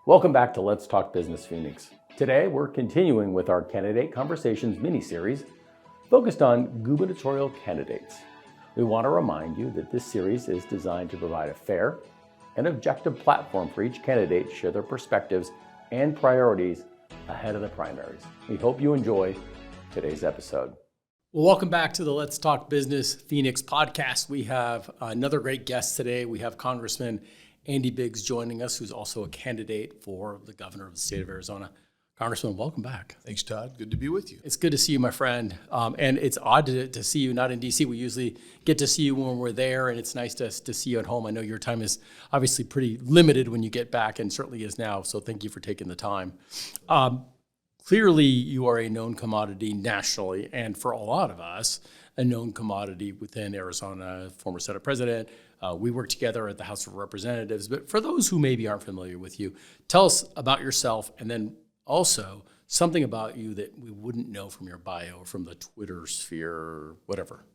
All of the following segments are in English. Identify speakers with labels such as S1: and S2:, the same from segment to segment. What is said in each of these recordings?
S1: Welcome back to Let's Talk Business Phoenix. Today, we're continuing with our Candidate Conversations mini-series focused on gubernatorial candidates. We want to remind you that this series is designed to provide a fair and objective platform for each candidate to share their perspectives and priorities ahead of the primaries. We hope you enjoy today's episode.
S2: Well, welcome back to the Let's Talk Business Phoenix podcast. We have another great guest today. We have Congressman Andy Biggs joining us, who's also a candidate for the governor of the state of Arizona. Congressman, welcome back.
S3: Thanks, Todd. Good to be with you.
S2: It's good to see you, my friend. And it's odd to see you not in D.C. We usually get to see you when we're there, and it's nice to see you at home. I know your time is obviously pretty limited when you get back, and certainly is now, so thank you for taking the time. Clearly, you are a known commodity nationally, and for a lot of us, a known commodity within Arizona, former Senate President. We work together at the House of Representatives. But for those who maybe aren't familiar with you, tell us about yourself, and then also something about you that we wouldn't know from your bio or from the Twitter sphere or whatever.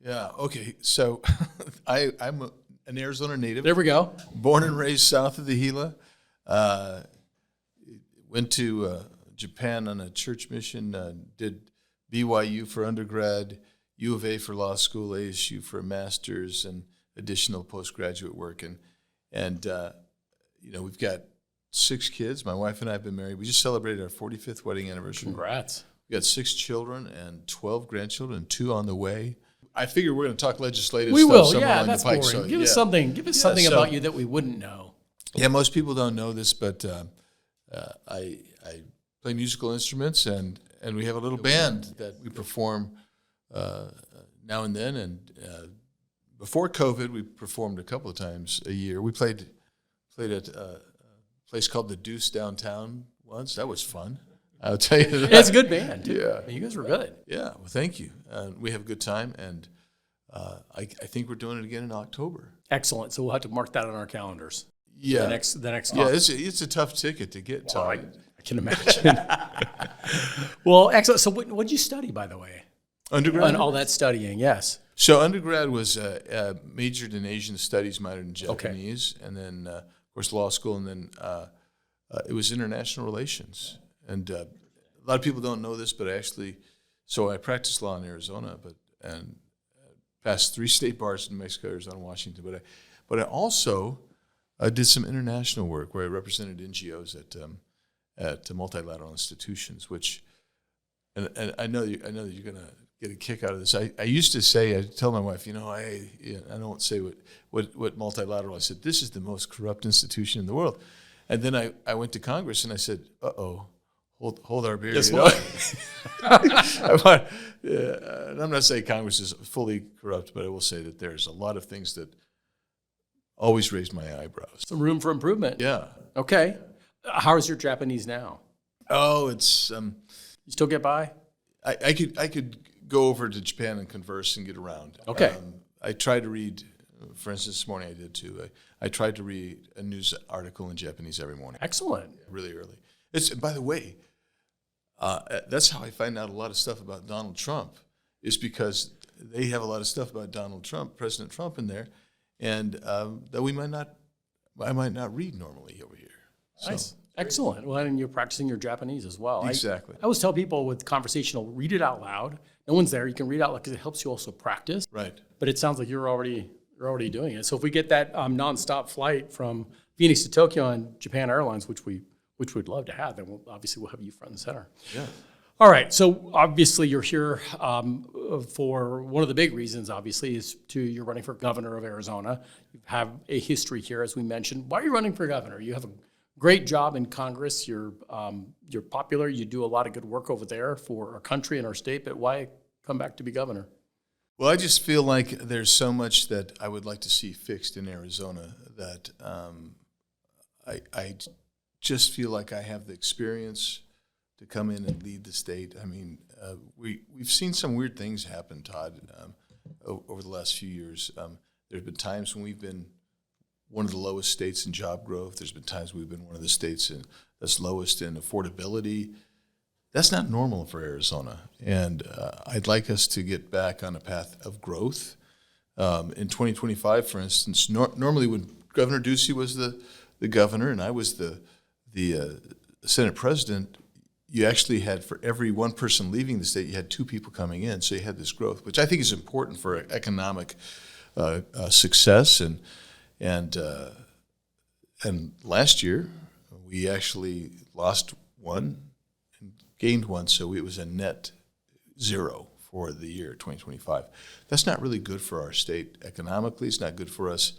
S3: Yeah, okay. So I'm an Arizona native.
S2: There we go.
S3: Born and raised south of the Gila. Went to Japan on a church mission, did BYU for undergrad, U of A for law school, ASU for a master's, and additional postgraduate work. And we've got 6 kids. My wife and I have been married. We just celebrated our 45th wedding anniversary.
S2: Congrats.
S3: We got 6 children and 12 grandchildren, and 2 on the way. I figure we're going to talk legislative
S2: we
S3: stuff
S2: will.
S3: somewhere
S2: Yeah,
S3: along
S2: that's
S3: the pike.
S2: boring.
S3: So,
S2: Give us something. Give us something about you that we wouldn't know.
S3: Yeah, most people don't know this, but I play musical instruments, and we have a little band that we perform now and then. And before COVID, we performed a couple of times a year. We played at a place called the Deuce downtown once. That was fun. I'll tell you that.
S2: It's a good band, too.
S3: Yeah.
S2: You guys were good.
S3: Yeah, well, thank you. We have a good time, and I think we're doing it again in October.
S2: Excellent. So we'll have to mark that on our calendars.
S3: Yeah.
S2: The next
S3: Yeah,
S2: conference.
S3: it's a tough ticket to get,
S2: Well,
S3: Todd.
S2: I can imagine. Well, excellent. So what did you study, by the way?
S3: Undergrad?
S2: And all that studying, yes.
S3: So undergrad was majored in Asian studies, minored in Japanese, and then, of course, law school, and then it was international relations. And a lot of people don't know this, but I practiced law in Arizona, and passed 3 state bars in New Mexico, Arizona, Washington. But I also did some international work where I represented NGOs at multilateral institutions, which, and I know that you're going to get a kick out of this. I used to say, I tell my wife, I don't say what multilateral. I said, this is the most corrupt institution in the world. And then I went to Congress and I said, hold our beer.
S2: Guess
S3: what? And I'm not saying Congress is fully corrupt, but I will say that there's a lot of things that always raised my eyebrows.
S2: Some room for improvement.
S3: Yeah.
S2: Okay. How's your Japanese now?
S3: Oh, it's
S2: You still get by?
S3: I could go over to Japan and converse and get around.
S2: Okay.
S3: I try to read, for instance, this morning I did too. I tried to read a news article in Japanese every morning.
S2: Excellent.
S3: Really early. By the way, that's how I find out a lot of stuff about Donald Trump, is because they have a lot of stuff about Donald Trump, President Trump, in there, and that I might not read normally over here. So.
S2: Nice. Excellent. Well, and you're practicing your Japanese as well.
S3: Exactly.
S2: I always tell people with conversational, read it out loud. No one's there. You can read out loud because it helps you also practice.
S3: Right.
S2: But it sounds like you're already doing it. So if we get that nonstop flight from Phoenix to Tokyo on Japan Airlines, which we'd love to have, then we'll have you front and center.
S3: Yeah.
S2: All right. So obviously you're here for one of the big reasons, obviously, is you're running for governor of Arizona. You have a history here, as we mentioned. Why are you running for governor? You have a great job in Congress. You're popular. You do a lot of good work over there for our country and our state. But why come back to be governor?
S3: Well, I just feel like there's so much that I would like to see fixed in Arizona that I just feel like I have the experience to come in and lead the state. I mean, we've seen some weird things happen, Todd, over the last few years. There have been times when we've been one of the lowest states in job growth. There's been times we've been one of the states that's lowest in affordability. That's not normal for Arizona, and I'd like us to get back on a path of growth. In 2025, for instance, normally when Governor Ducey was the governor and I was the Senate president, you actually had, for every one person leaving the state, you had two people coming in. So you had this growth, which I think is important for economic success. And last year, we actually lost one and gained one, so it was a net zero for the year 2025. That's not really good for our state economically. It's not good for us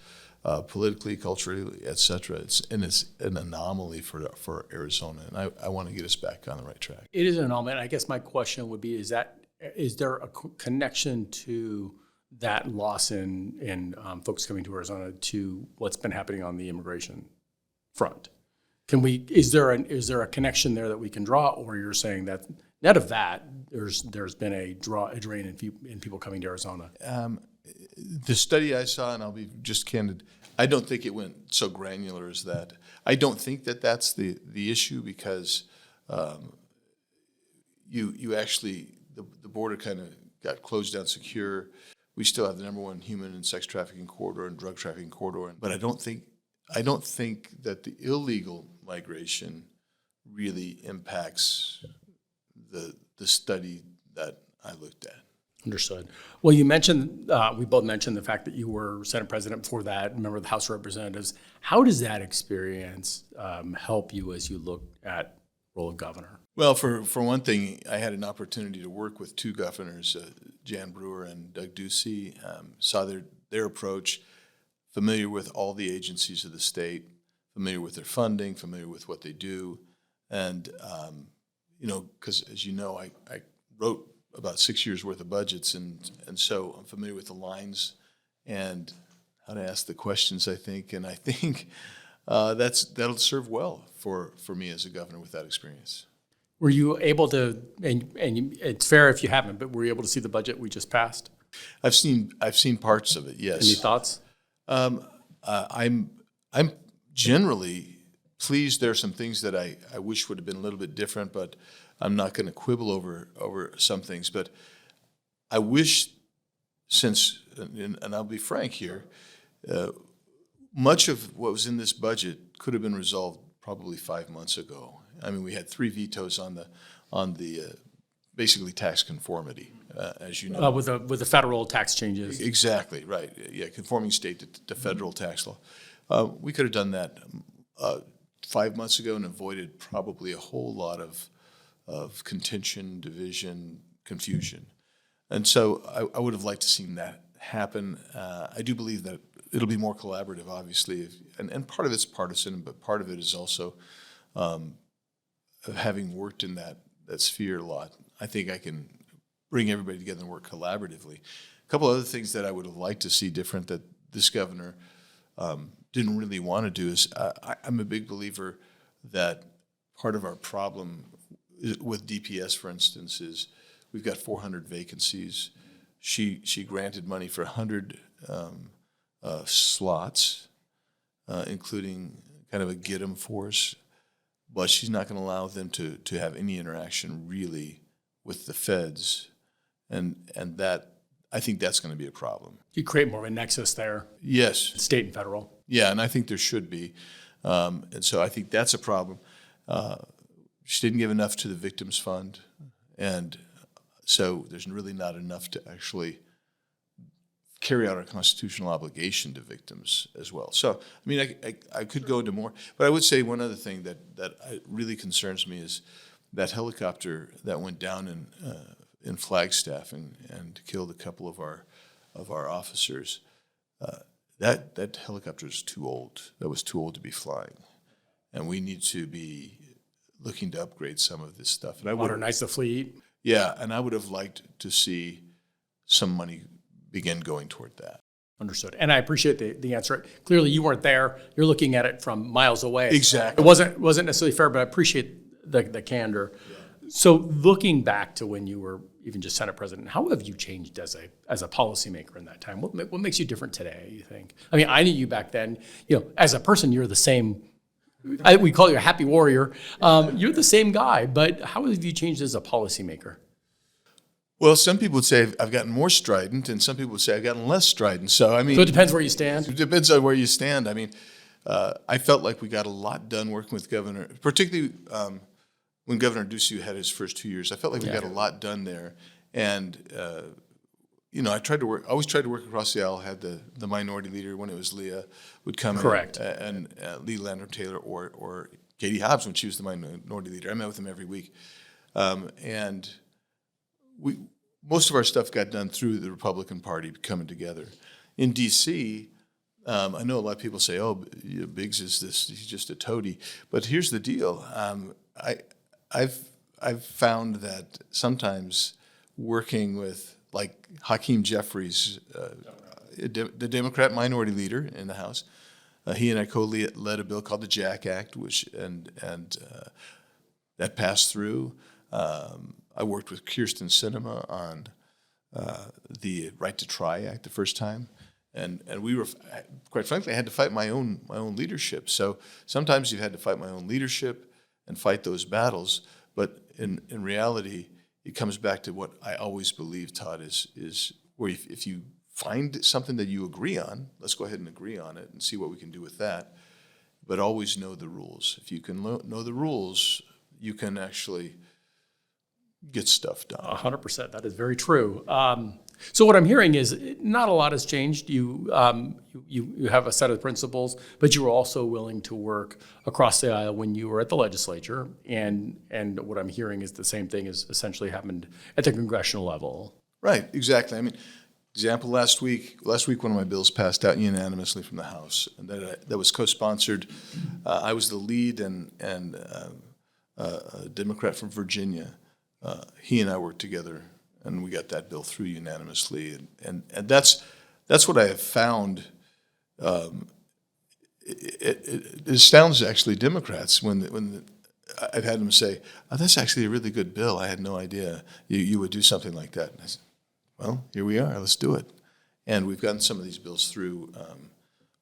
S3: politically, culturally, et cetera. It's an anomaly for Arizona, and I want to get us back on the right track.
S2: It is an anomaly. I guess my question would be: is there a connection to that loss in folks coming to Arizona to what's been happening on the immigration front? Is there a connection there that we can draw, or you're saying that net of that there's been a drain in people coming to Arizona?
S3: The study I saw, and I'll be just candid, I don't think it went so granular as that. I don't think that that's the issue, because you actually, the border kind of got closed down secure. We still have the number one human and sex trafficking corridor and drug trafficking corridor, but I don't think that the illegal migration really impacts the study that I looked at.
S2: Understood. Well, you mentioned, we both mentioned the fact that you were Senate President before that, member of the House of Representatives. How does that experience help you as you look at the role of governor?
S3: Well, for one thing, I had an opportunity to work with two governors, Jan Brewer and Doug Ducey, saw their approach, familiar with all the agencies of the state, familiar with their funding, familiar with what they do. And, because as you know, I wrote about 6 years worth of budgets, and so I'm familiar with the lines and how to ask the questions, I think. And I think that'll serve well for me as a governor with that experience.
S2: Were you able to, and it's fair if you haven't, but were you able to see the budget we just passed?
S3: I've seen parts of it, yes.
S2: Any thoughts?
S3: I'm generally pleased. There are some things that I wish would have been a little bit different, but I'm not going to quibble over some things. But I wish, and I'll be frank here, much of what was in this budget could have been resolved probably 5 months ago. I mean, we had 3 vetoes on the basically tax conformity, as you know.
S2: With the federal tax changes.
S3: Exactly, right. Yeah, conforming state to federal tax law. We could have done that 5 months ago and avoided probably a whole lot of contention, division, confusion. And so I would have liked to see that happen. I do believe that it'll be more collaborative, obviously, and part of it's partisan, but part of it is also having worked in that sphere a lot. I think I can bring everybody together and work collaboratively. A couple other things that I would have liked to see different that this governor didn't really want to do is I'm a big believer that part of our problem with DPS, for instance, is we've got 400 vacancies. She granted money for 100 slots, including kind of a get-em force, but she's not going to allow them to have any interaction really with the feds, and that I think that's going to be a problem.
S2: You create more of a nexus there.
S3: Yes.
S2: State and federal.
S3: Yeah, and I think there should be. And so I think that's a problem. She didn't give enough to the Victims Fund, and so there's really not enough to actually carry out our constitutional obligation to victims as well. So, I mean, I could go into more, but I would say one other thing that really concerns me is that helicopter that went down in Flagstaff and killed a couple of our officers. That helicopter is too old. That was too old to be flying, and we need to be looking to upgrade some of this stuff. And
S2: Modernize the fleet.
S3: Yeah, and I would have liked to see some money begin going toward that.
S2: Understood. And I appreciate the answer. Clearly, you weren't there. You're looking at it from miles away.
S3: Exactly.
S2: It wasn't necessarily fair, but I appreciate the candor. Yeah. So looking back to when you were even just Senate President, how have you changed as a policymaker in that time? What makes you different today, you think? I mean, I knew you back then. As a person, you're the same. We call you a happy warrior. You're the same guy, but how have you changed as a policymaker?
S3: Well, some people would say I've gotten more strident, and some people would say I've gotten less strident. So, I mean,
S2: so it depends where you stand?
S3: It depends on where you stand. I mean, I felt like we got a lot done working with Governor, particularly when Governor Ducey had his first 2 years. I felt like we got a lot done there. And, I always tried to work across the aisle, had the minority leader, when it was Leah, would come
S2: Correct.
S3: in, and Lee Landrum Taylor or Katie Hobbs when she was the minority leader. I met with them every week. And most of our stuff got done through the Republican Party coming together. In D.C., I know a lot of people say, "Oh, Biggs he's just a toady." But here's the deal: I've found that sometimes working with like Hakeem Jeffries, the Democrat minority leader in the House, he and I co-led a bill called the Jack Act, that passed through. I worked with Kirsten Sinema on the Right to Try Act the first time. And we were, quite frankly, I had to fight my own leadership. So sometimes you've had to fight my own leadership and fight those battles. But in reality, it comes back to what I always believe, Todd, is where if you find something that you agree on, let's go ahead and agree on it and see what we can do with that. But always know the rules. If you can know the rules, you can actually get stuff done.
S2: 100%. That is very true. So what I'm hearing is not a lot has changed. You have a set of principles, but you were also willing to work across the aisle when you were at the legislature. And what I'm hearing is the same thing has essentially happened at the congressional level.
S3: Right, exactly. I mean, example, last week one of my bills passed out unanimously from the House, and that was co-sponsored. I was the lead, and a Democrat from Virginia. He and I worked together, and we got that bill through unanimously. And that's what I have found. It astounds actually Democrats when I've had them say, "Oh, that's actually a really good bill. I had no idea you would do something like that." And I said, "Well, here we are. Let's do it." And we've gotten some of these bills through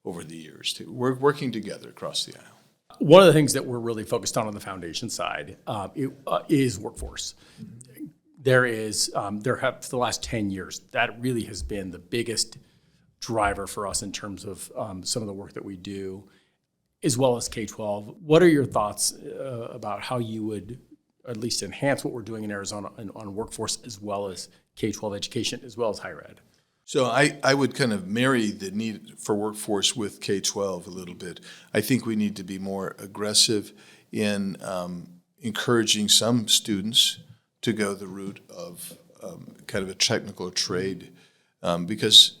S3: over the years too. We're working together across the aisle.
S2: One of the things that we're really focused on the foundation side is workforce. There have for the last 10 years, that really has been the biggest driver for us in terms of some of the work that we do, as well as K-12. What are your thoughts about how you would at least enhance what we're doing in Arizona on workforce as well as K-12 education, as well as higher ed?
S3: So I would kind of marry the need for workforce with K-12 a little bit. I think we need to be more aggressive in encouraging some students to go the route of kind of a technical trade, because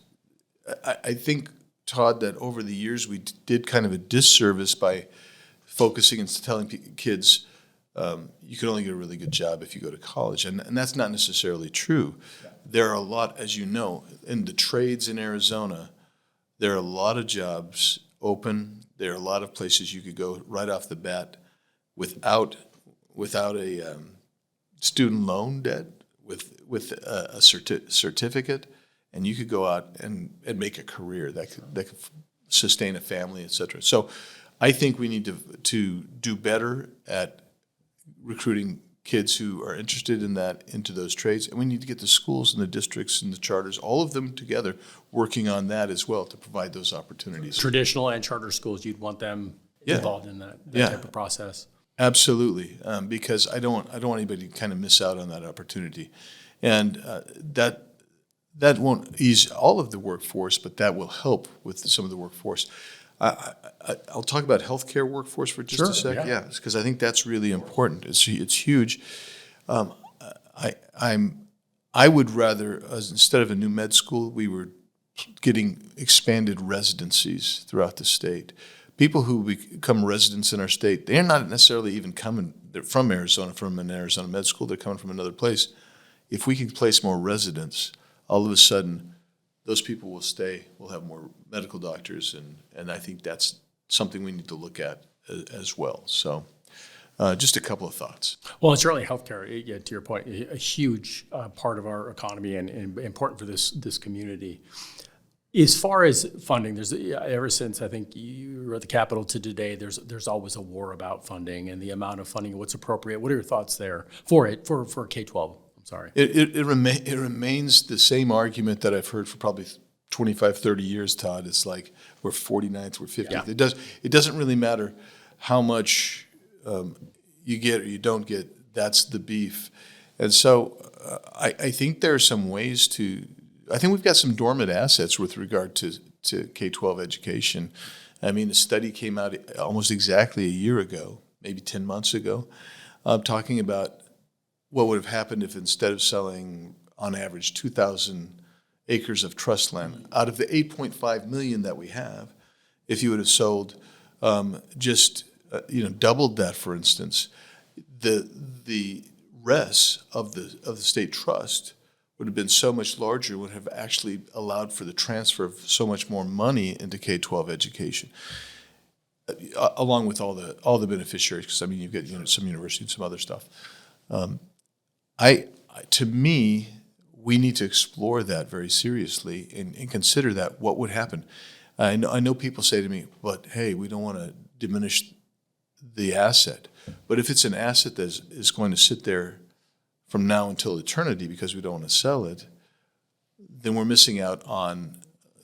S3: I think, Todd, that over the years we did kind of a disservice by focusing and telling kids you can only get a really good job if you go to college, and that's not necessarily true. There are a lot, as you know, in the trades in Arizona, there are a lot of jobs open. There are a lot of places you could go right off the bat without a student loan debt, with a certificate, and you could go out and make a career that could sustain a family, et cetera. So I think we need to do better at recruiting kids who are interested in that into those trades, and we need to get the schools and the districts and the charters, all of them together, working on that as well to provide those opportunities.
S2: Traditional and charter schools, you'd want them involved in that type of process.
S3: Absolutely, because I don't want anybody to kind of miss out on that opportunity, and that won't ease all of the workforce, but that will help with some of the workforce. I'll talk about healthcare workforce for just a second. Yeah, because I think that's really important. It's huge. I would rather, instead of a new med school, we were getting expanded residencies throughout the state. People who become residents in our state, they're not necessarily even coming from Arizona, from an Arizona med school. They're coming from another place. If we can place more residents, all of a sudden, those people will stay. We'll have more medical doctors, and I think that's something we need to look at as well. So just a couple of thoughts.
S2: Well, it's certainly healthcare, to your point, a huge part of our economy and important for this community. As far as funding, there's ever since I think you were at the Capitol to today, there's always a war about funding and the amount of funding and what's appropriate. What are your thoughts there for K-12? Sorry.
S3: It remains the same argument that I've heard for probably 25, 30 years, Todd, it's like we're 49th, we're 50th.
S2: Yeah.
S3: It doesn't really matter how much you get or you don't get. That's the beef. And so I think there are some ways I think we've got some dormant assets with regard to K-12 education. I mean, a study came out almost exactly a year ago, maybe 10 months ago, talking about what would have happened if instead of selling, on average, 2,000 acres of trust land, out of the 8.5 million that we have, if you would have sold doubled that, for instance, the rest of the state trust would have been so much larger, would have actually allowed for the transfer of so much more money into K-12 education, along with all the beneficiaries. Because I mean, you've got some universities and some other stuff. To me, we need to explore that very seriously and consider that what would happen. I know people say to me, "But hey, we don't want to diminish the asset." But if it's an asset that is going to sit there from now until eternity because we don't want to sell it, then we're missing out on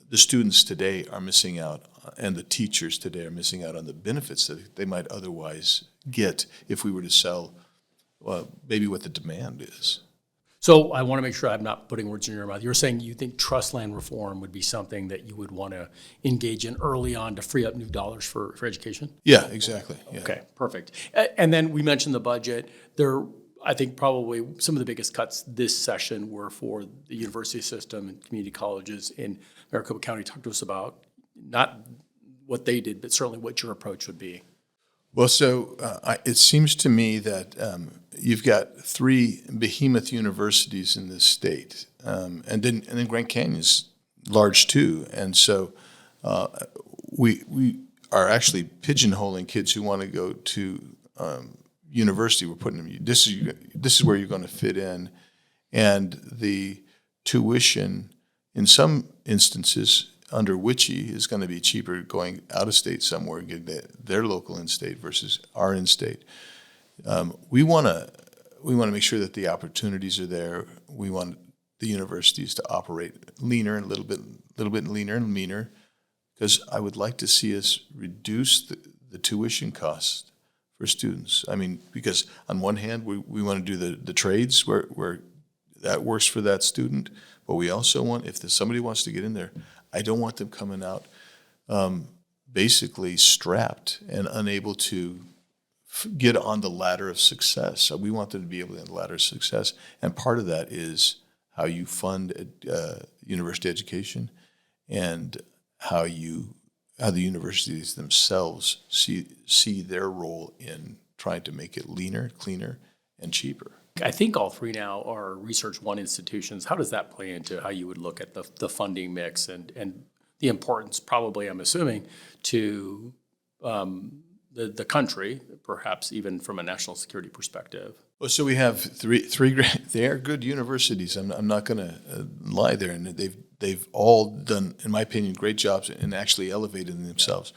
S3: the students today are missing out, and the teachers today are missing out on the benefits that they might otherwise get if we were to sell maybe what the demand is.
S2: So I want to make sure I'm not putting words in your mouth. You're saying you think trust land reform would be something that you would want to engage in early on to free up new dollars for education?
S3: Yeah, exactly. Yeah.
S2: Okay, perfect. And then we mentioned the budget. I think probably some of the biggest cuts this session were for the university system and community colleges in Maricopa County. Talk to us about not what they did, but certainly what your approach would be.
S3: Well, so it seems to me that you've got 3 behemoth universities in this state, and then Grand Canyon's large too, and so we are actually pigeonholing kids who want to go to university. We're putting them. This is where you're going to fit in, and the tuition in some instances under Witchy is going to be cheaper going out of state somewhere and getting their local in-state versus our in-state. We want to make sure that the opportunities are there. We want the universities to operate leaner and a little bit leaner and meaner, because I would like to see us reduce the tuition costs for students. I mean, because on one hand, we want to do the trades where that works for that student, but we also want, if somebody wants to get in there, I don't want them coming out basically strapped and unable to get on the ladder of success. So we want them to be able to get on the ladder of success, and part of that is how you fund university education and how the universities themselves see their role in trying to make it leaner, cleaner, and cheaper.
S2: I think all 3 now are Research One institutions. How does that play into how you would look at the funding mix and the importance, probably, I'm assuming, to the country, perhaps even from a national security perspective?
S3: Well, so we have three. They are good universities. I'm not going to lie there, and they've all done, in my opinion, great jobs in actually elevating themselves.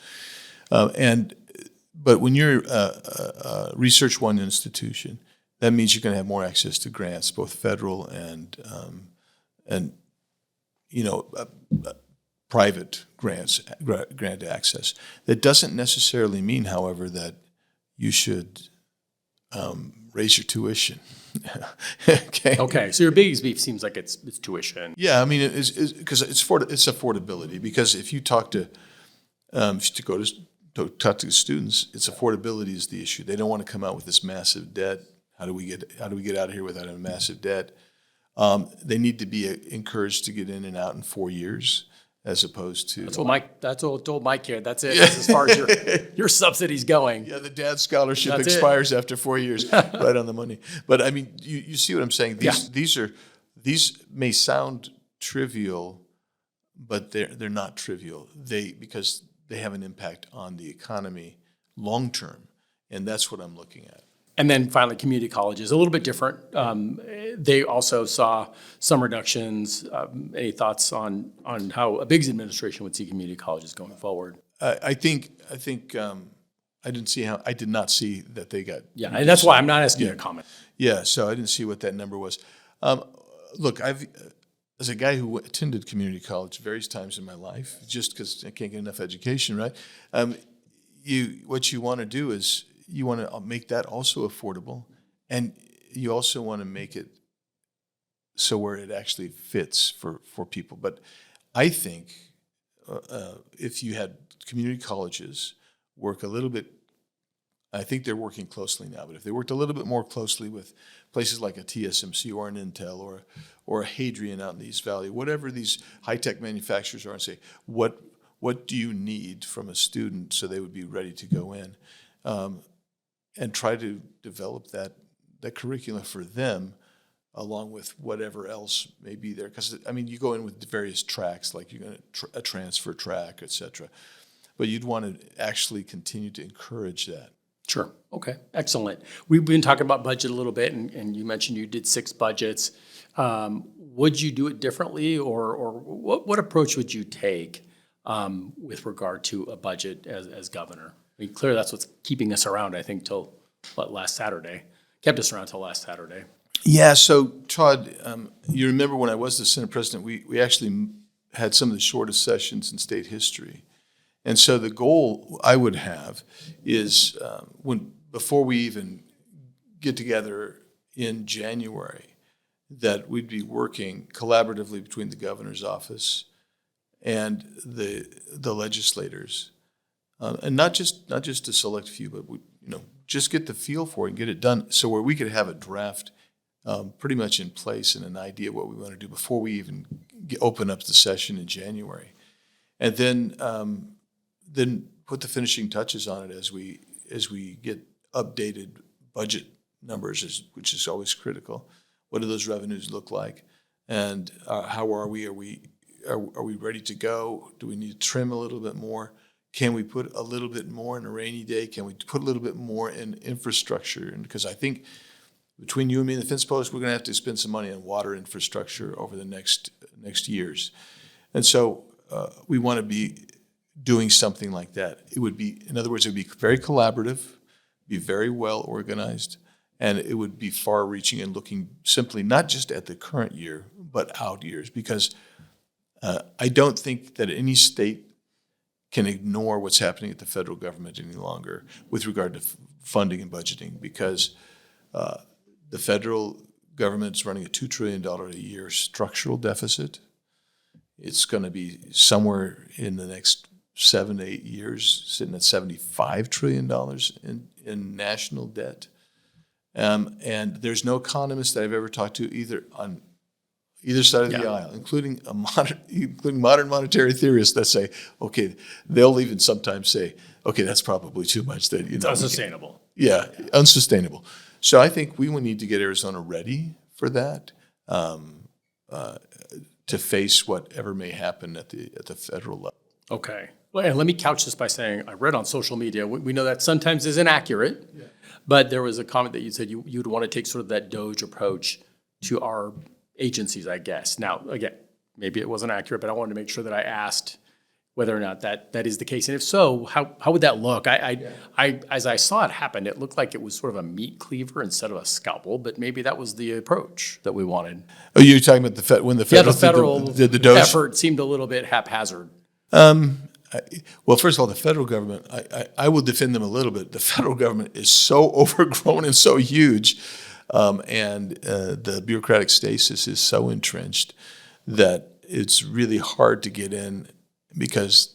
S3: But when you're a Research One institution, that means you're going to have more access to grants, both federal and private grant access. That doesn't necessarily mean, however, that you should raise your tuition.
S2: Okay. So your biggest beef seems like it's tuition.
S3: Yeah, I mean, it's because it's affordability. Because if you talk to talk to students, it's affordability is the issue. They don't want to come out with this massive debt. How do we get out of here without a massive debt? They need to be encouraged to get in and out in 4 years, as opposed to
S2: That's what I told my kid. That's it. That's as far as your subsidy's going.
S3: Yeah, the dad scholarship
S2: That's
S3: expires after 4 years. Right on the money. But I mean, you see what I'm saying? These may sound trivial, but they're not trivial. Because they have an impact on the economy long term, and that's what I'm looking at.
S2: And then finally, community colleges, a little bit different. They also saw some reductions. Any thoughts on how a Biggs administration would see community colleges going forward?
S3: I think I did not see that they got.
S2: Yeah, and that's why I'm not asking you to comment.
S3: Yeah, so I didn't see what that number was. Look, as a guy who attended community college various times in my life, just because I can't get enough education, right? What you want to do is you want to make that also affordable, and you also want to make it so where it actually fits for people. But I think if you had community colleges work a little bit, I think they're working closely now, but if they worked a little bit more closely with places like a TSMC or an Intel or a Hadrian out in the East Valley, whatever these high-tech manufacturers are, and say, what do you need from a student so they would be ready to go in, and try to develop that curriculum for them along with whatever else may be there. Because, I mean, you go in with various tracks, like you're going to a transfer track, et cetera. But you'd want to actually continue to encourage that.
S2: Sure. Okay. Excellent. We've been talking about budget a little bit, and you mentioned you did 6 budgets. Would you do it differently, or what approach would you take with regard to a budget as governor? I mean, clearly that's what's keeping us around, I think, till last Saturday. Kept us around till last Saturday.
S3: Yeah. So, Todd, you remember when I was the Senate president, we actually had some of the shortest sessions in state history. And so the goal I would have is before we even get together in January, that we'd be working collaboratively between the governor's office and the legislators, and not just to select a few, but just get the feel for it and get it done, so where we could have a draft pretty much in place and an idea what we want to do before we even open up the session in January, and then put the finishing touches on it as we get updated budget numbers, which is always critical. What do those revenues look like, and how are we? Are we ready to go? Do we need to trim a little bit more? Can we put a little bit more in a rainy day? Can we put a little bit more in infrastructure? And because I think between you and me and the fence post, we're going to have to spend some money on water infrastructure over the next years, and so we want to be doing something like that. It would be, in other words, it would be very collaborative, be very well organized, and it would be far-reaching and looking simply not just at the current year, but out years. Because I don't think that any state can ignore what's happening at the federal government any longer with regard to funding and budgeting, because the federal government is running a $2 trillion a year structural deficit. It's going to be somewhere in the next 7 to 8 years, sitting at $75 trillion in national debt. And there's no economist that I've ever talked to on either side of the aisle, including modern monetary theorists that say, okay, they'll even sometimes say, okay, that's probably too much.
S2: It's unsustainable.
S3: Unsustainable. So I think we will need to get Arizona ready for that, to face whatever may happen at the federal level.
S2: Okay. Well, and let me couch this by saying I read on social media, we know that sometimes is inaccurate, but there was a comment that you said you'd want to take sort of that Doge approach to our agencies, I guess. Now, again, maybe it wasn't accurate, but I wanted to make sure that I asked whether or not that is the case. And if so, how would that look? I as I saw it happen, it looked like it was sort of a meat cleaver instead of a scalpel, but maybe that was the approach that we wanted.
S3: Oh, you're talking about when the federal did the Doge
S2: effort seemed a little bit haphazard.
S3: Well, first of all, the federal government, I will defend them a little bit. The federal government is so overgrown and so huge, and the bureaucratic stasis is so entrenched that it's really hard to get in, because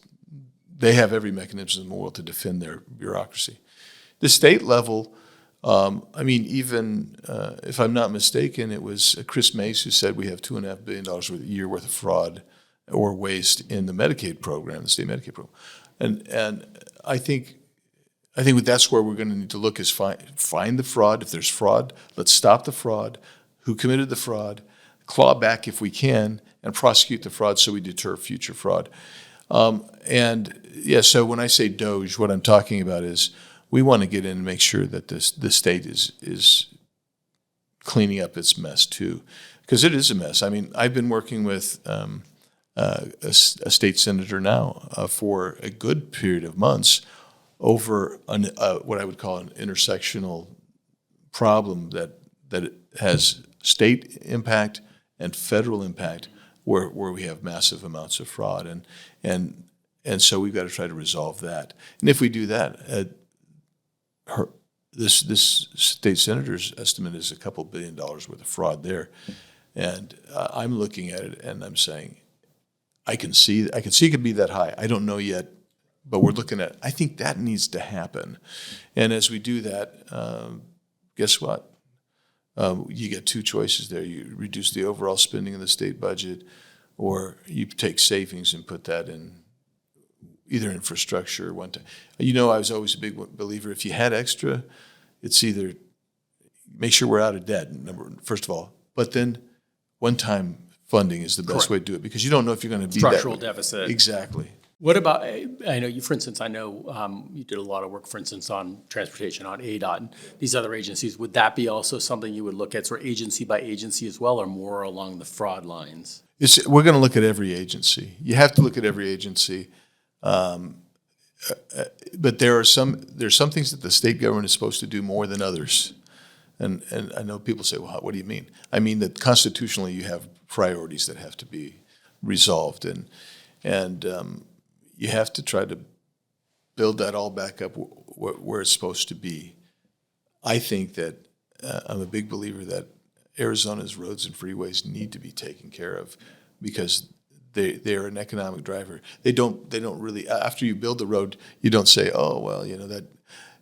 S3: they have every mechanism in the world to defend their bureaucracy. The state level, even if I'm not mistaken, it was Chris Mace who said we have $2.5 billion a year worth of fraud or waste in the Medicaid program, the state Medicaid program. And I think that's where we're going to need to look, is find the fraud. If there's fraud, let's stop the fraud. Who committed the fraud? Claw back if we can, and prosecute the fraud so we deter future fraud. So when I say Doge, what I'm talking about is we want to get in and make sure that the state is cleaning up its mess too, because it is a mess. I mean, I've been working with a state senator now for a good period of months over what I would call an intersectional problem that has state impact and federal impact where we have massive amounts of fraud, and so we've got to try to resolve that. And if we do that, this state senator's estimate is a couple $1 billion worth of fraud there, and I'm looking at it and I'm saying, I can see it could be that high. I don't know yet, but we're looking at. I think that needs to happen, and as we do that, guess what? You get two choices there. You reduce the overall spending of the state budget, or you take savings and put that in either infrastructure or one time. I was always a big believer, if you had extra, it's either make sure we're out of debt, first of all, but then one-time funding is the best way to do it, because you don't know if you're going to be
S2: structural deficit.
S3: Exactly.
S2: What about, I know you, for instance, you did a lot of work, for instance, on transportation, on ADOT, and these other agencies. Would that be also something you would look at, sort of agency by agency as well, or more along the fraud lines?
S3: We're going to look at every agency. You have to look at every agency. But there's some things that the state government is supposed to do more than others. And I know people say, well, what do you mean? I mean that constitutionally you have priorities that have to be resolved, and you have to try to build that all back up where it's supposed to be. I think that I'm a big believer that Arizona's roads and freeways need to be taken care of, because they're an economic driver. They don't really, after you build the road, you don't say, oh well,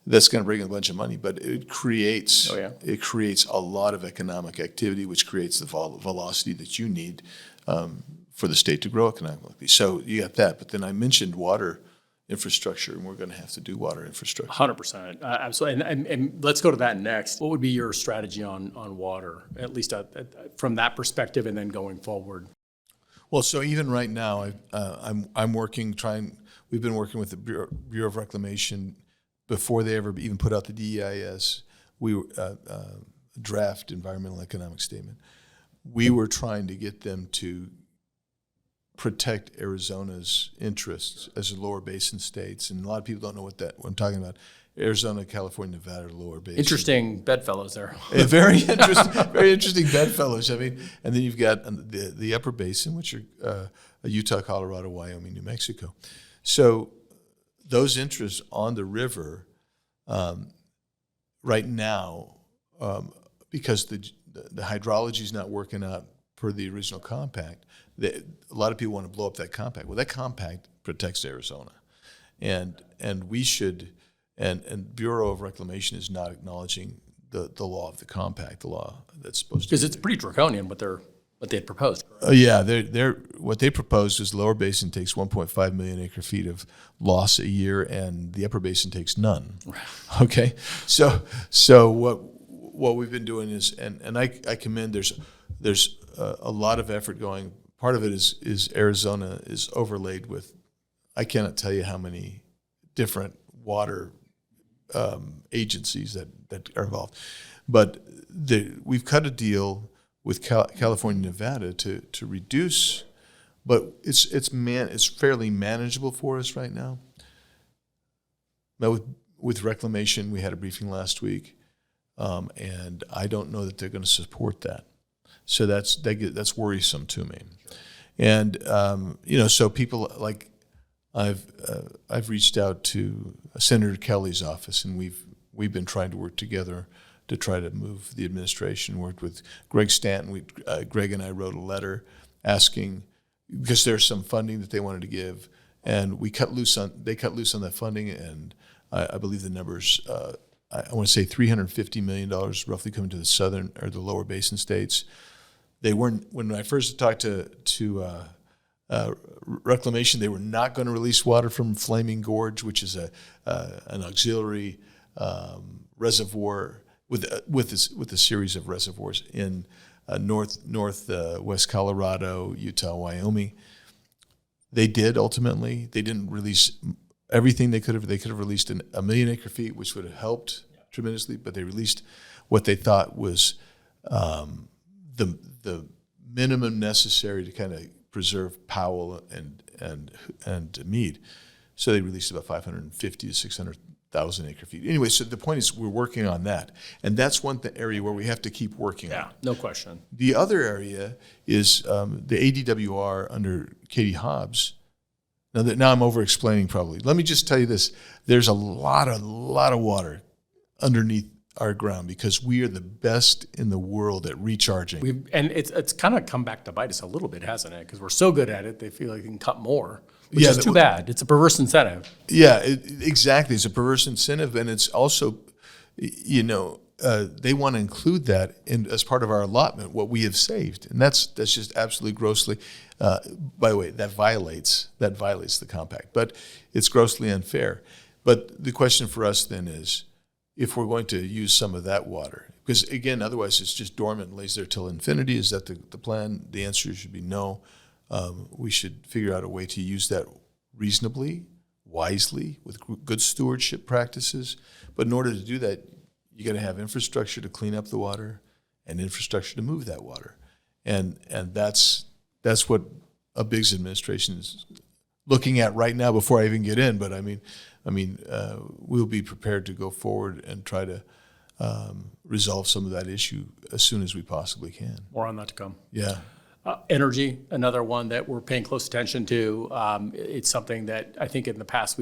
S3: that's going to bring in a bunch of money, but it creates a lot of economic activity, which creates the velocity that you need for the state to grow economically. So you got that, but then I mentioned water infrastructure, and we're going to have to do water infrastructure.
S2: 100%, absolutely. And let's go to that next. What would be your strategy on water, at least from that perspective, and then going forward?
S3: Well, so even right now, I'm working. We've been working with the Bureau of Reclamation before they ever even put out the DEIS. We draft environmental economic statement. We were trying to get them to protect Arizona's interests as a lower basin states, and a lot of people don't know what I'm talking about. Arizona, California, Nevada, lower basin.
S2: Interesting bedfellows there.
S3: Very interesting bedfellows. I mean, and then you've got the upper basin, which are Utah, Colorado, Wyoming, New Mexico. So those interests on the river right now, because the hydrology is not working out per the original compact, a lot of people want to blow up that compact. Well, that compact protects Arizona, and we should. And Bureau of Reclamation is not acknowledging the law of the compact, the law that's supposed to.
S2: Because it's pretty draconian what they had proposed.
S3: What they proposed is lower basin takes 1.5 million acre feet of loss a year, and the upper basin takes none. Okay, so what we've been doing is, and I commend. There's a lot of effort going. Part of it is Arizona is overlaid with, I cannot tell you how many different water agencies that are involved, but we've cut a deal with California, Nevada to reduce, but it's fairly manageable for us right now. Now with Reclamation, we had a briefing last week, and I don't know that they're going to support that, so that's worrisome to me, and so people like. I've reached out to Senator Kelly's office, and we've been trying to work together to try to move the administration. Worked with Greg Stanton. Greg and I wrote a letter asking, because there's some funding that they wanted to give, and they cut loose on that funding, and I believe the numbers. I want to say $350 million roughly coming to the southern or the lower basin states. They weren't, when I first talked to Reclamation, they were not going to release water from Flaming Gorge, which is an auxiliary reservoir with a series of reservoirs in northwest Colorado, Utah, Wyoming. They did ultimately. They didn't release everything they could have. They could have released a million acre feet, which would have helped tremendously. But they released what they thought was the minimum necessary to kind of preserve Powell and Meade. So they released about 550 to 600 1,000 acre feet. Anyway, so the point is we're working on that. And that's one area where we have to keep working on.
S2: No question.
S3: The other area is the ADWR under Katie Hobbs. Now I'm over-explaining probably. Let me just tell you this. There's a lot of water underneath our ground because we are the best in the world at recharging.
S2: And it's kind of come back to bite us a little bit, hasn't it? Because we're so good at it, they feel like they can cut more, which is too bad. It's a perverse incentive.
S3: Yeah, exactly. It's a perverse incentive, and it's also, they want to include that as part of our allotment, what we have saved, and that's just absolutely grossly. By the way, that violates the compact, but it's grossly unfair. But the question for us then is, if we're going to use some of that water, because again, otherwise it's just dormant and lays there till infinity. Is that the plan? The answer should be no. We should figure out a way to use that reasonably, wisely, with good stewardship practices. But in order to do that, you got to have infrastructure to clean up the water and infrastructure to move that water. And that's what a Biggs administration is looking at right now before I even get in. But I mean, we'll be prepared to go forward and try to resolve some of that issue as soon as we possibly can.
S2: More on that to come.
S3: Yeah.
S2: Energy, another one that we're paying close attention to. It's something that I think in the past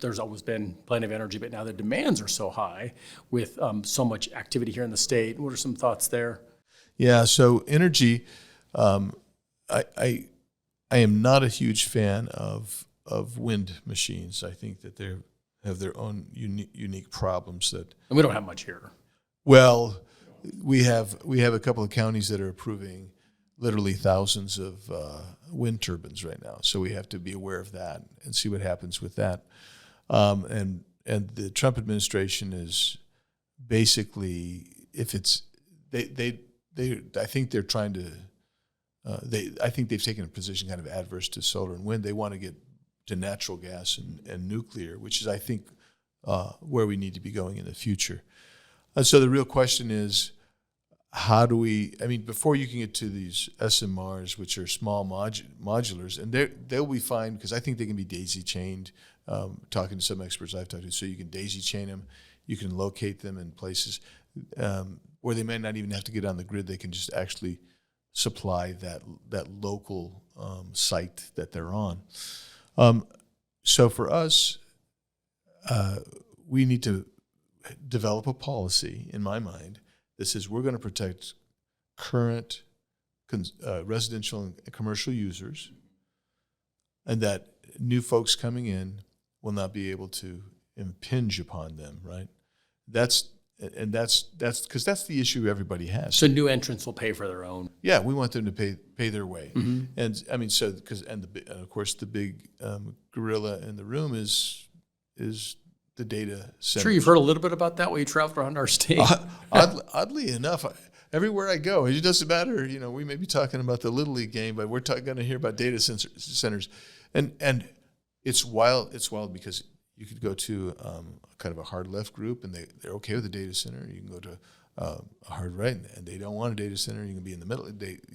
S2: there's always been plenty of energy, but now the demands are so high with so much activity here in the state. What are some thoughts there?
S3: Yeah, so energy, I am not a huge fan of wind machines. I think that they have their own unique problems that.
S2: And we don't have much here.
S3: Well, we have a couple of counties that are approving literally thousands of wind turbines right now. So we have to be aware of that and see what happens with that. And the Trump administration is basically, if it's I think they're trying to. I think they've taken a position kind of adverse to solar and wind. They want to get to natural gas and nuclear, which is, I think, where we need to be going in the future. And so the real question is, how do we, before you can get to these SMRs, which are small modulars, and they'll be fine because I think they can be daisy chained, talking to some experts I've talked to, so you can daisy chain them, you can locate them in places where they may not even have to get on the grid. They can just actually supply that local site that they're on. So for us, we need to develop a policy, in my mind, that says we're going to protect current residential and commercial users, and that new folks coming in will not be able to impinge upon them, right? That's because that's the issue everybody has.
S2: So new entrants will pay for their own.
S3: Yeah, we want them to pay their way,
S2: Mm-hmm.
S3: and of course the big gorilla in the room is the data center.
S2: Sure, you've heard a little bit about that while you traveled around our state.
S3: Oddly enough, everywhere I go, it doesn't matter. We may be talking about the Little League game, but we're going to hear about data centers, and it's wild. It's wild because you could go to kind of a hard left group, and they're okay with a data center. You can go to a hard right, and they don't want a data center. You can be in the middle.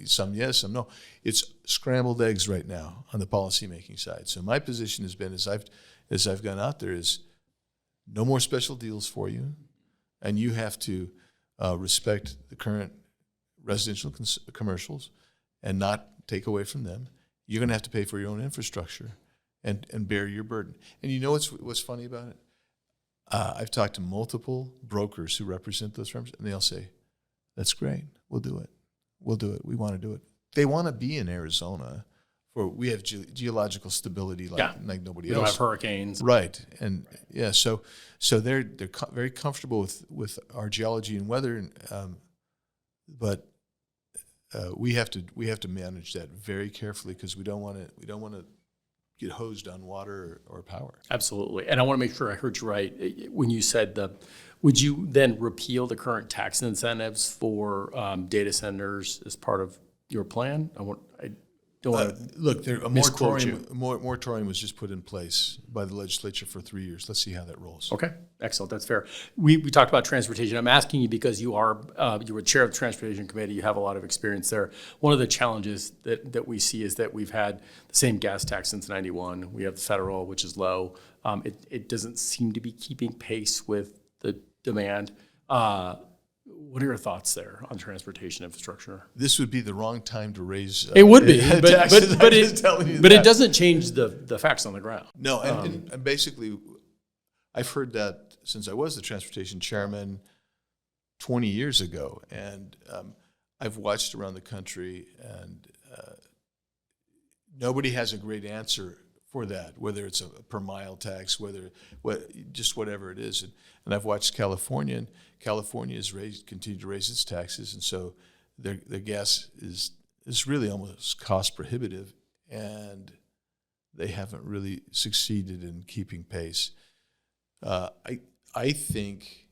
S3: Some yes, some no. It's scrambled eggs right now on the policymaking side. So my position has been, as I've gone out there, is no more special deals for you, and you have to respect the current residential commercials and not take away from them. You're going to have to pay for your own infrastructure and bear your burden. And you know what's funny about it? I've talked to multiple brokers who represent those firms, and they'll say, that's great. We'll do it. We want to do it. They want to be in Arizona where we have geological stability like nobody else.
S2: We don't have hurricanes.
S3: Right. And yeah, so they're very comfortable with our geology and weather, but we have to manage that very carefully because we don't want to get hosed on water or power.
S2: Absolutely. And I want to make sure I heard you right when you said would you then repeal the current tax incentives for data centers as part of your plan? don't want to
S3: Look, a
S2: misquote
S3: moratorium was just put in place by the legislature for 3 years. Let's see how that rolls.
S2: Okay, excellent. That's fair. We talked about transportation. I'm asking you because you were chair of the transportation committee. You have a lot of experience there. One of the challenges that we see is that we've had the same gas tax since '91. We have the federal, which is low. It doesn't seem to be keeping pace with the demand. What are your thoughts there on transportation infrastructure?
S3: This would be the wrong time to raise.
S2: It would be, but
S3: it
S2: it doesn't change the facts on the ground.
S3: No, and basically, I've heard that since I was the transportation chairman 20 years ago, and I've watched around the country, and nobody has a great answer for that, whether it's a per mile tax, just whatever it is. And I've watched California, and California has continued to raise its taxes, and so their gas is really almost cost prohibitive, and they haven't really succeeded in keeping pace. I think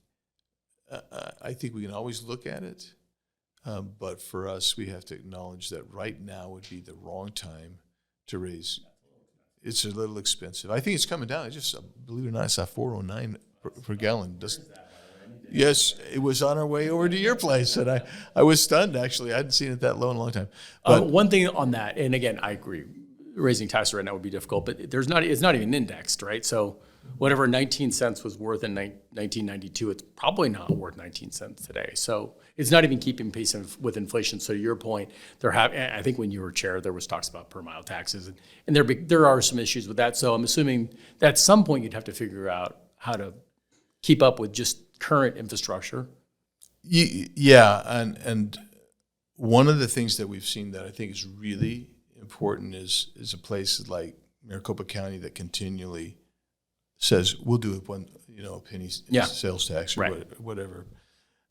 S3: we can always look at it, but for us, we have to acknowledge that right now would be the wrong time to raise. It's a little expensive. I think it's coming down. Believe it or not, I saw $4.09 per gallon. Yes, it was on our way over to your place, and I was stunned, actually. I hadn't seen it that low in a long time. But
S2: one thing on that, and again, I agree, raising taxes right now would be difficult, but it's not even indexed, right? So whatever 19 cents was worth in 1992, it's probably not worth 19 cents today. So it's not even keeping pace with inflation. So to your point, I think when you were chair, there was talks about per mile taxes, and there are some issues with that. So I'm assuming that at some point you'd have to figure out how to keep up with just current infrastructure.
S3: Yeah, and one of the things that we've seen that I think is really important is a place like Maricopa County that continually says we'll do it when a penny sales tax or whatever,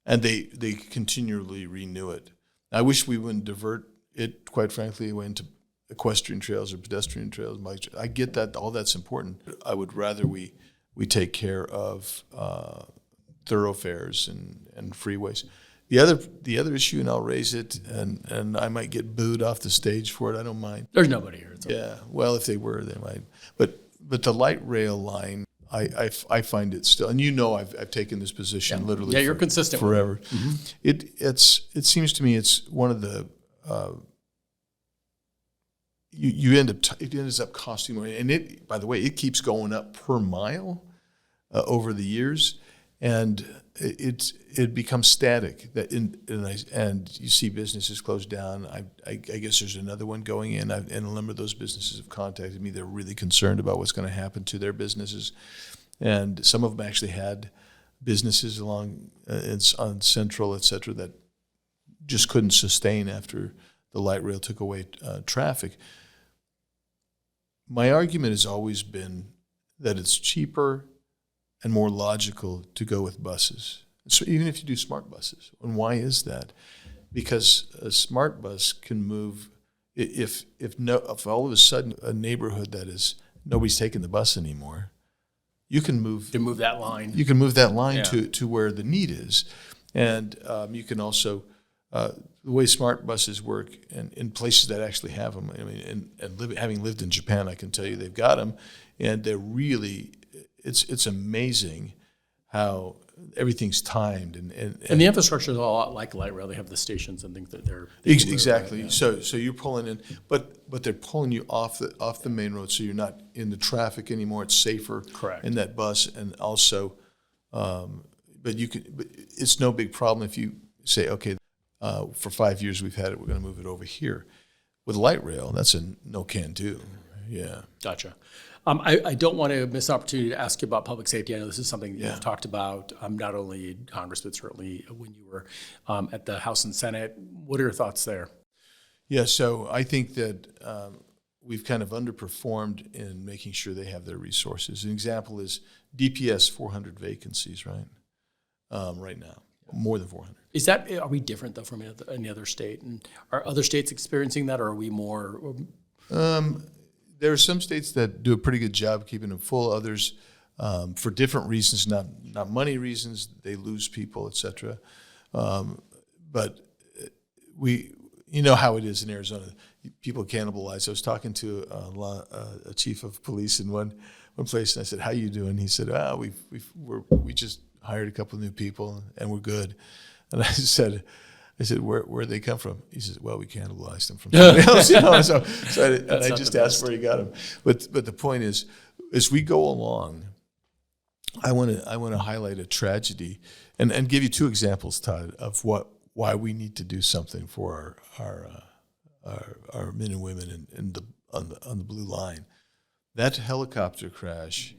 S3: and they continually renew it. I wish we wouldn't divert it, quite frankly, into equestrian trails or pedestrian trails. I get that, all that's important. I would rather we take care of thoroughfares and freeways. The other issue, and I'll raise it, and I might get booed off the stage for it. I don't mind.
S2: There's nobody here.
S3: Yeah, well, if they were, they might. But the light rail line, I find it still, and I've taken this position literally.
S2: Yeah, you're consistent
S3: forever.
S2: Mm-hmm.
S3: It seems to me it's one of the it ends up costing more, and it, by the way, it keeps going up per mile over the years, and it becomes static. And you see businesses close down. I guess there's another one going in, and a number of those businesses have contacted me. They're really concerned about what's going to happen to their businesses, and some of them actually had businesses along on Central, et cetera, that just couldn't sustain after the light rail took away traffic. My argument has always been that it's cheaper and more logical to go with buses. So even if you do smart buses. And why is that? Because a smart bus can move, if all of a sudden a neighborhood that is, nobody's taking the bus anymore, you can move
S2: that line.
S3: You can move that line to where the need is. And you can also, the way smart buses work, and in places that actually have them, I mean, having lived in Japan, I can tell you they've got them, and they're really, it's amazing how everything's timed and
S2: the infrastructure is a lot like light rail. They have the stations and things that they're
S3: exactly.
S2: Right,
S3: So you're pulling in, but they're pulling you off the main road, so you're not in the traffic anymore. It's safer,
S2: correct,
S3: in that bus, and also, but it's no big problem if you say, okay, for 5 years we've had it, we're going to move it over here. With light rail, that's a no can do. Yeah,
S2: gotcha. I don't want to miss an opportunity to ask you about public safety. I know this is something that you've talked about, not only in Congress, but certainly when you were at the House and Senate. What are your thoughts there?
S3: Yeah, so I think that we've kind of underperformed in making sure they have their resources. An example is DPS 400 vacancies, right? Right now, more than 400.
S2: Are we different though from any other state? And are other states experiencing that, or are we more?
S3: There are some states that do a pretty good job keeping them full. Others, for different reasons, not money reasons, they lose people, et cetera. But you know how it is in Arizona. People cannibalize. I was talking to a chief of police in one place, and I said, "How you doing?" He said, we just hired a couple of new people, and we're good." And I said, where they come from? He says, "Well, we cannibalized them from somebody else." I just asked where he got them. But the point is, as we go along, I want to highlight a tragedy and give you two examples, Todd, of why we need to do something for our men and women on the blue line. That helicopter crash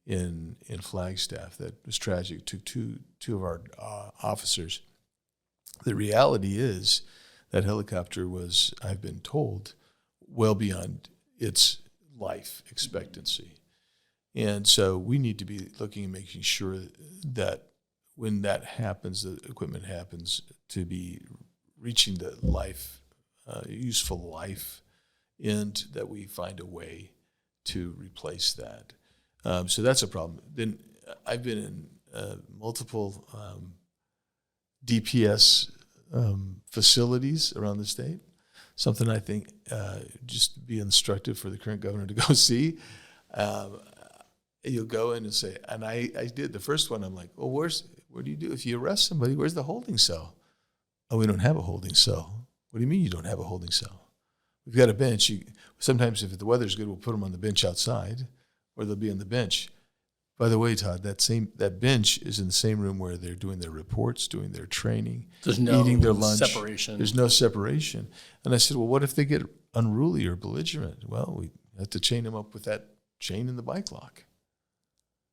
S3: in Flagstaff that was tragic, took two of our officers. The reality is that helicopter was, I've been told, well beyond its life expectancy. And so we need to be looking and making sure that when that happens, the equipment happens, to be reaching the useful life, and that we find a way to replace that. So that's a problem. Then I've been in multiple DPS facilities around the state, something I think just be instructive for the current governor to go see. You'll go in and say, and I did the first one, I'm like, well, where do you do? If you arrest somebody, where's the holding cell? Oh, we don't have a holding cell. What do you mean you don't have a holding cell? We've got a bench. Sometimes if the weather's good, we'll put them on the bench outside, or they'll be on the bench. By the way, Todd, that bench is in the same room where they're doing their reports, doing their training, eating their lunch.
S2: Separation.
S3: There's no separation. And I said, well, what if they get unruly or belligerent? Well, we have to chain them up with that chain in the bike lock.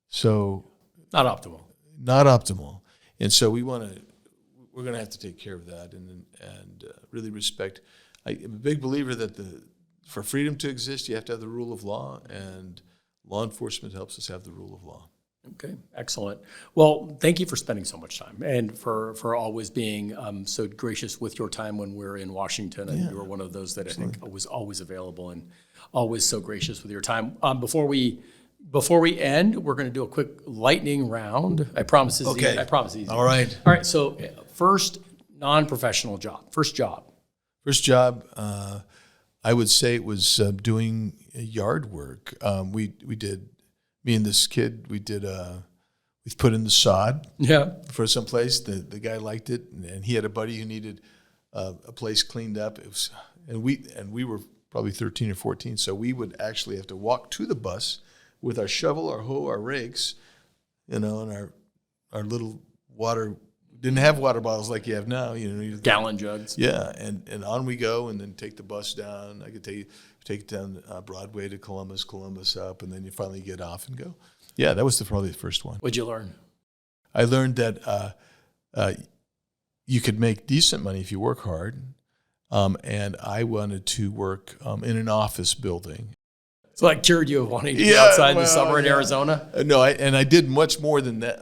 S3: So
S2: not optimal.
S3: Not optimal. And so we're going to have to take care of that and really respect. I'm a big believer that for freedom to exist, you have to have the rule of law, and law enforcement helps us have the rule of law.
S2: Okay, excellent. Well, thank you for spending so much time and for always being so gracious with your time when we're in Washington. And you were one of those that Absolutely. I think was always available and always so gracious with your time. Before we end, we're going to do a quick lightning round. I promise it's easy. I promise it's easy.
S3: All right.
S2: All right, so first non-professional job. First job,
S3: I would say it was doing yard work. We did, me and this kid, we put in the sod for some place. The guy liked it, and he had a buddy who needed a place cleaned up. And we were probably 13 or 14, so we would actually have to walk to the bus with our shovel, our hoe, our rakes, and our little water. Didn't have water bottles like you have now,
S2: gallon jugs.
S3: Yeah, and on we go, and then take the bus down. I could take it down Broadway to Columbus up, and then you finally get off and go. Yeah, that was probably the first one.
S2: What'd you learn?
S3: I learned that you could make decent money if you work hard, and I wanted to work in an office building.
S2: So that cured you of wanting to be outside in the summer in Arizona?
S3: No, I did much more than that.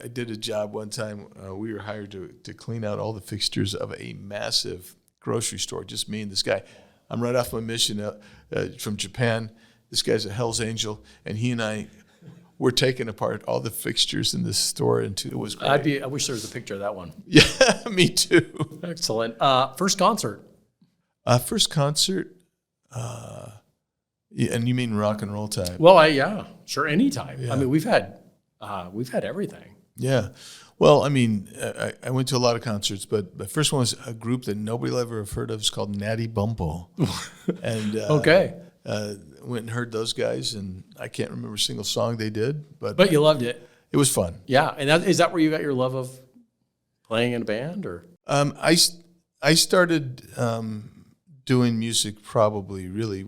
S3: I did a job one time. We were hired to clean out all the fixtures of a massive grocery store, just me and this guy. I'm right off my mission from Japan. This guy's a Hell's Angel, and he and I were taking apart all the fixtures in this store. It was great.
S2: I wish there was a picture of that one.
S3: Yeah, me too.
S2: Excellent. First concert?
S3: First concert... and you mean rock and roll type?
S2: Well, sure, any type. Yeah. I mean, we've had everything.
S3: Yeah. Well, I mean, I went to a lot of concerts, but the first one was a group that nobody will ever have heard of. It's called Natty Bumppo. And went and heard those guys, and I can't remember a single song they did. But
S2: you loved it.
S3: It was fun.
S2: Yeah, and is that where you got your love of playing in a band, or?
S3: I started doing music probably really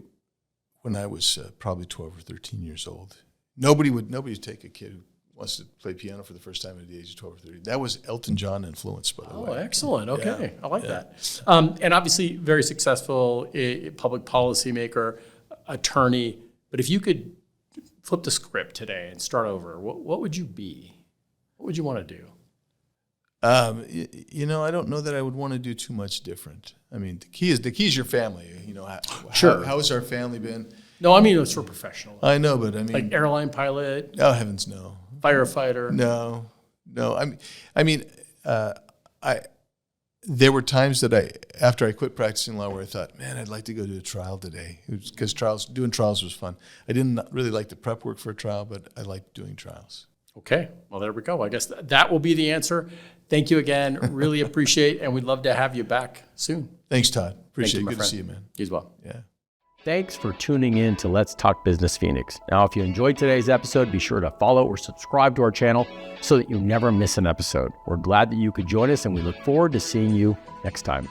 S3: when I was probably 12 or 13 years old. Nobody would take a kid who wants to play piano for the first time at the age of 12 or 13. That was Elton John influence, by the way.
S2: Oh, excellent. Okay. Yeah. I like that. And obviously very successful public policy maker, attorney. But if you could flip the script today and start over, what would you be? What would you want to do?
S3: I don't know that I would want to do too much different. I mean, the key is your family.
S2: Sure.
S3: How has our family been?
S2: No, I mean it's for professional.
S3: I know, but I mean,
S2: like airline pilot.
S3: Oh heavens, no.
S2: Firefighter.
S3: No. there were times that after I quit practicing law, where I thought, man, I'd like to go to a trial today, because doing trials was fun. I didn't really like the prep work for a trial, but I liked doing trials.
S2: Okay, well, there we go. I guess that will be the answer. Thank you again. Really appreciate, and we'd love to have you back soon.
S3: Thanks, Todd. Appreciate it.
S2: My
S3: Good
S2: friend.
S3: to see you, man.
S2: You as well.
S3: Yeah.
S1: Thanks for tuning in to Let's Talk Business Phoenix. Now, if you enjoyed today's episode, be sure to follow or subscribe to our channel so that you never miss an episode. We're glad that you could join us, and we look forward to seeing you next time.